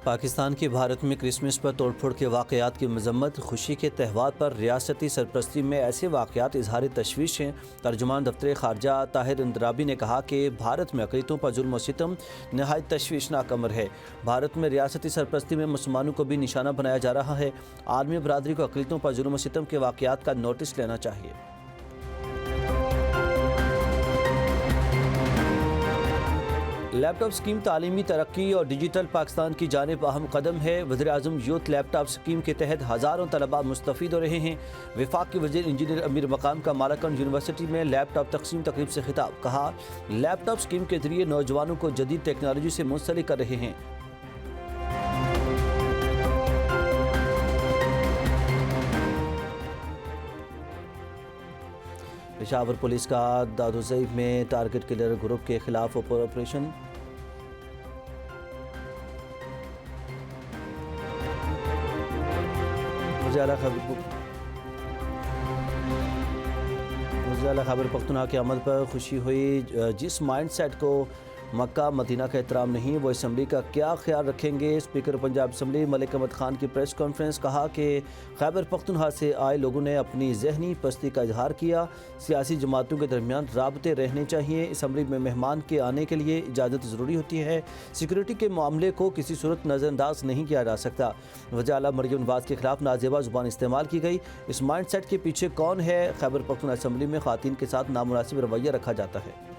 پاکستان کی بھارت میں کرسمس پر توڑ پھوڑ کے واقعات کی مذمت۔ خوشی کے تہوار پر ریاستی سرپرستی میں ایسے واقعات اظہار تشویش ہیں۔ ترجمان دفتر خارجہ طاہر اندرابی نے کہا کہ بھارت میں اقلیتوں پر ظلم و ستم نہایت تشویشناک امر ہے۔ بھارت میں ریاستی سرپرستی میں مسلمانوں کو بھی نشانہ بنایا جا رہا ہے۔ عالمی برادری کو اقلیتوں پر ظلم و ستم کے واقعات کا نوٹس لینا چاہیے۔ لیپ ٹاپ اسکیم تعلیمی ترقی اور ڈیجیٹل پاکستان کی جانب اہم قدم ہے۔ وزیراعظم یوتھ لیپ ٹاپ اسکیم کے تحت ہزاروں طلباء مستفید ہو رہے ہیں۔ وفاق کے وزیر انجینئر امیر مقام کا مالاکنڈ یونیورسٹی میں لیپ ٹاپ تقسیم تقریب سے خطاب۔ کہا، لیپ ٹاپ اسکیم کے ذریعے نوجوانوں کو جدید ٹیکنالوجی سے منسلک کر رہے ہیں۔ پشاور پولیس کا دادوزئی میں ٹارگٹ کلر گروپ کے خلاف آپریشن۔ وزیر خیبر پختونخوا کے عمل پر خوشی ہوئی۔ جس مائنڈ سیٹ کو مکہ مدینہ کا احترام نہیں، وہ اسمبلی کا کیا خیال رکھیں گے؟ اسپیکر پنجاب اسمبلی ملک احمد خان کی پریس کانفرنس۔ کہا کہ خیبر پختونخوا سے آئے لوگوں نے اپنی ذہنی پستی کا اظہار کیا۔ سیاسی جماعتوں کے درمیان رابطے رہنے چاہیے۔ اسمبلی میں مہمان کے آنے کے لیے اجازت ضروری ہوتی ہے۔ سیکورٹی کے معاملے کو کسی صورت نظر انداز نہیں کیا جا سکتا۔ وزیر اعلیٰ مریم نواز کے خلاف نازیبا زبان استعمال کی گئی۔ اس مائنڈ سیٹ کے پیچھے کون ہے؟ خیبر پختونخوا اسمبلی میں خواتین کے ساتھ نامناسب رویہ رکھا جاتا ہے۔